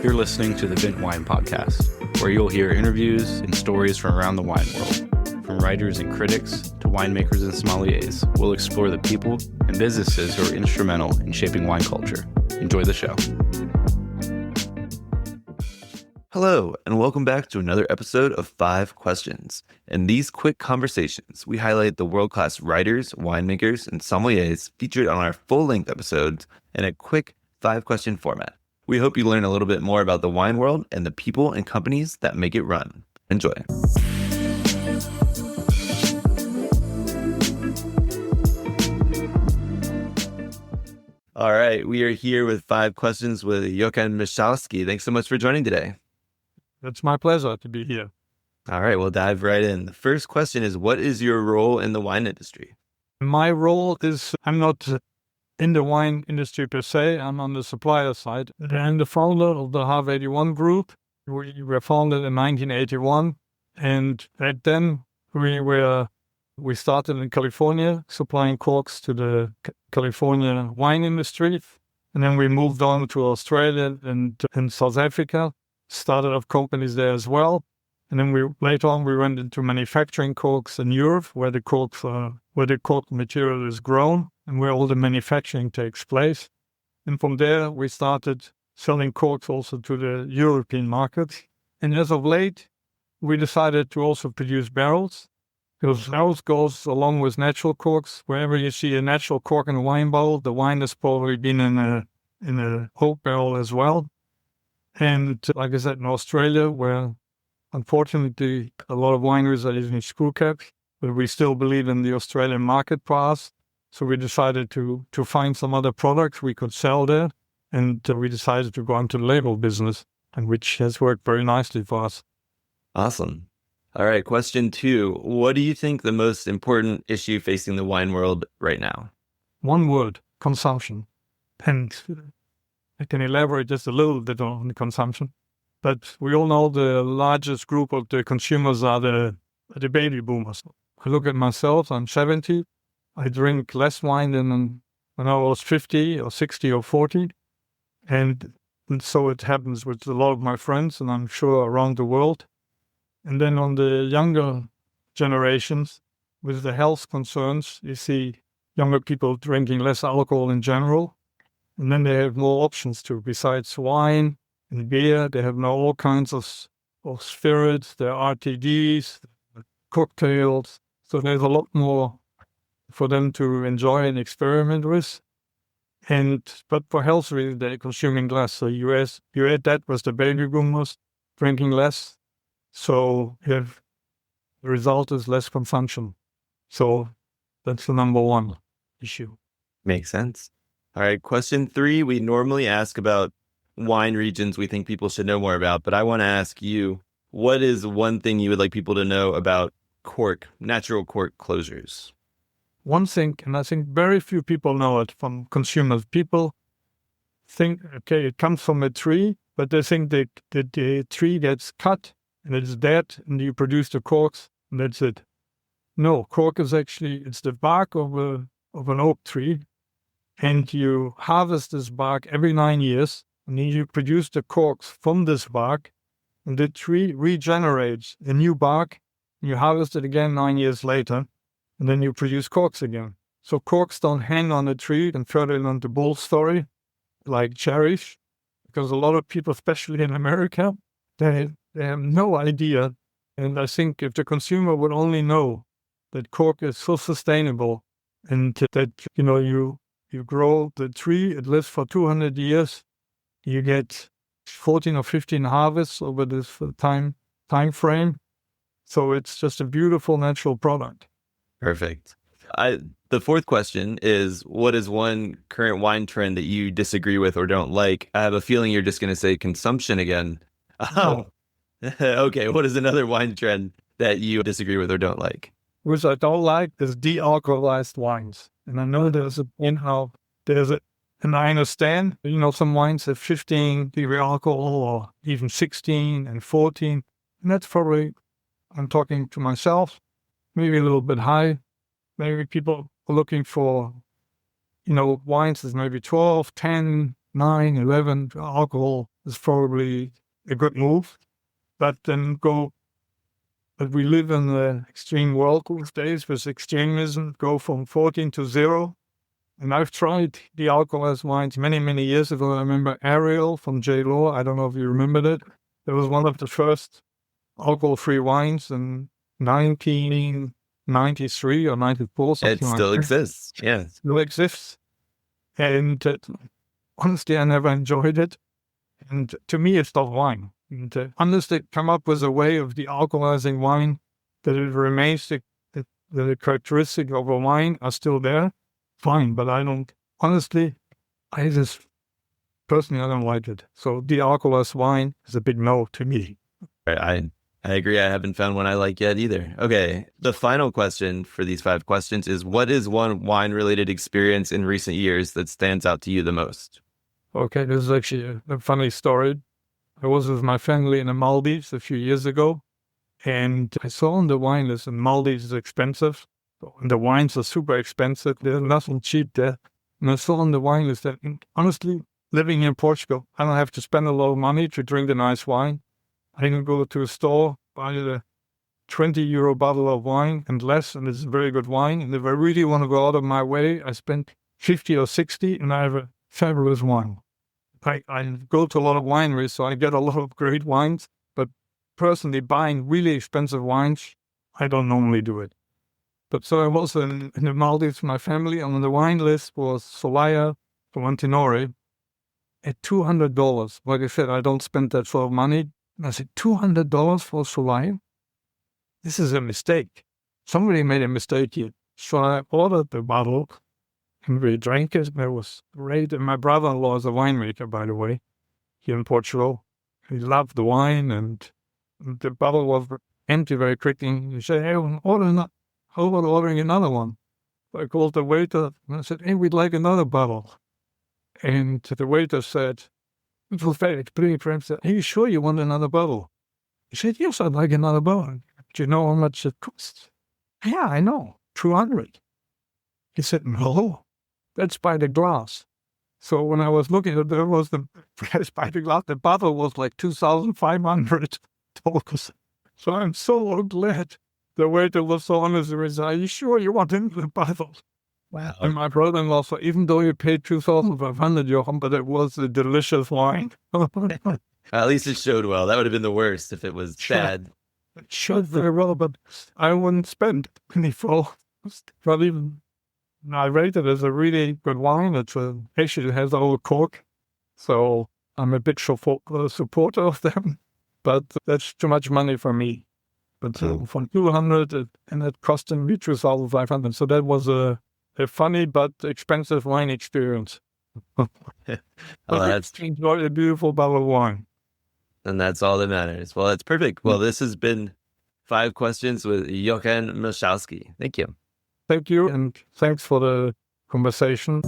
You're listening to the Vint Wine Podcast, where you'll hear interviews and stories from around the wine world. From writers and critics to winemakers and sommeliers, we'll explore the people and businesses who are instrumental in shaping wine culture. Enjoy the show. Hello, and welcome back to another episode of 5 Questions. In these quick conversations, we highlight the world-class writers, winemakers, and sommeliers featured on our full-length episodes in a quick 5-question format. We hope you learn a little bit more about the wine world and the people and companies that make it run. Enjoy. All right, we are here with 5 Questions with Jochen Michalski. Thanks so much for joining today. It's my pleasure to be here. All right, we'll dive right in. The first question is, what is your role in the wine industry? My role is, I'm not in the wine industry per se, I'm on the supplier side. I'm the founder of the Harv 81 group. We were founded in 1981, and back then we started in California, supplying corks to the California wine industry, and then we moved on to Australia and South Africa, started up companies there as well. And then later on we went into manufacturing corks in Europe, where the cork material is grown and where all the manufacturing takes place. And from there we started selling corks also to the European market. And as of late, we decided to also produce barrels, because barrels goes along with natural corks. Wherever you see a natural cork in a wine bottle, the wine has probably been in a oak barrel as well. And like I said, in Australia, where unfortunately, a lot of wineries are using screw caps, but we still believe in the Australian market for us. So we decided to find some other products we could sell there. And we decided to go into the label business, and which has worked very nicely for us. Awesome. All right, question 2. What do you think the most important issue facing the wine world right now? One word: consumption. And I can elaborate just a little bit on the consumption. But we all know the largest group of the consumers are the baby boomers. I look at myself, I'm 70. I drink less wine than when I was 50 or 60 or 40. And so it happens with a lot of my friends, and I'm sure around the world. And then on the younger generations, with the health concerns, you see younger people drinking less alcohol in general. And then they have more options too. Besides wine and beer, they have now all kinds of spirits, there are RTDs, cocktails. So there's a lot more for them to enjoy and experiment with. But for health reasons, they're consuming less. So you add that with the baby boomers drinking less. So the result is less consumption. So that's the number one issue. Makes sense. All right, question 3. We normally ask about wine regions we think people should know more about, but I want to ask you, what is one thing you would like people to know about cork, natural cork closures? One thing, and I think very few people know it from consumers. People think, okay, it comes from a tree, but they think that the tree gets cut and it's dead and you produce the corks and that's it. No, cork is actually, it's the bark of an oak tree, and you harvest this bark every 9 years, and then you produce the corks from this bark, and the tree regenerates a new bark, and you harvest it again 9 years later, and then you produce corks again. So corks don't hang on the tree and further on the bull story like cherries, because a lot of people, especially in America, they have no idea. And I think if the consumer would only know that cork is so sustainable, and that, you grow the tree, it lives for 200 years, you get 14 or 15 harvests over this time frame. So it's just a beautiful natural product. Perfect. The 4th question is, what is one current wine trend that you disagree with or don't like? I have a feeling you're just going to say consumption again. Oh, okay. What is another wine trend that you disagree with or don't like? Which I don't like is de-alcoholized wines. And I know and I understand, some wines have 15 degree alcohol or even 16 and 14. And that's probably, I'm talking to myself, maybe a little bit high. Maybe people are looking for, wines that's maybe 12, 10, 9, 11, alcohol is probably a good move. But we live in the extreme world these days with extremism, go from 14 to 0. And I've tried de-alcoholized wines many, many years ago. I remember Ariel from J. Law. I don't know if you remember that. It was one of the first alcohol-free wines in 1993 or 94, something like that. It still exists. Yeah. Still exists. And honestly, I never enjoyed it. And to me, it's not wine. And unless they come up with a way of de-alcoholizing wine that it remains the characteristic of a wine are still there, fine. But I don't, honestly, I don't like it. So de-alcoholized wine is a big no to me. I agree. I haven't found one I like yet either. Okay. The final question for these 5 questions is, what is one wine-related experience in recent years that stands out to you the most? Okay, this is actually a funny story. I was with my family in the Maldives a few years ago, and I saw on the wine list, and Maldives is expensive, and the wines are super expensive. There's nothing cheap there. And I saw on the wine list that, honestly, living here in Portugal, I don't have to spend a lot of money to drink the nice wine. I can go to a store, buy the 20 euro bottle of wine and less, and it's a very good wine. And if I really want to go out of my way, I spend 50 or 60, and I have a fabulous wine. I go to a lot of wineries, so I get a lot of great wines. But personally, buying really expensive wines, I don't normally do it. But so I was in the Maldives with my family, and on the wine list was Solaya from Antinori at $200. Like I said, I don't spend that sort of money. And I said, $200 for Solaya? This is a mistake. Somebody made a mistake here. So I ordered the bottle, and we drank it. It was great. And my brother-in-law is a winemaker, by the way, here in Portugal. He loved the wine, and the bottle was empty very quickly. He said, hey, how about ordering another one? So I called the waiter, and I said, hey, we'd like another bottle. And the waiter said, it was very expensive. Said, are you sure you want another bottle? He said, yes, I'd like another bottle. Do you know how much it costs? Yeah, I know, 200. He said, no, that's by the glass. So when I was looking at there was the price by the glass, the bottle was like $2,500. So I'm so glad the waiter was so honest. He said, are you sure you want another bottle? Wow. And my brother-in-law said, even though you paid $2,500, Jochen, but it was a delicious wine. At least it showed well. That would have been the worst if it was bad. It showed very well, but I wouldn't spend any for. Not even. I rate it as a really good wine. Actually, it has all Cork, so I'm a big supporter of them. But that's too much money for me. But for 200, and it cost me 2,500. So that was a funny but expensive wine experience. Well, that's enjoy a beautiful bottle of wine. And that's all that matters. Well, that's perfect. Well, this has been 5 questions with Jochen Michalski. Thank you. Thank you, and thanks for the conversation.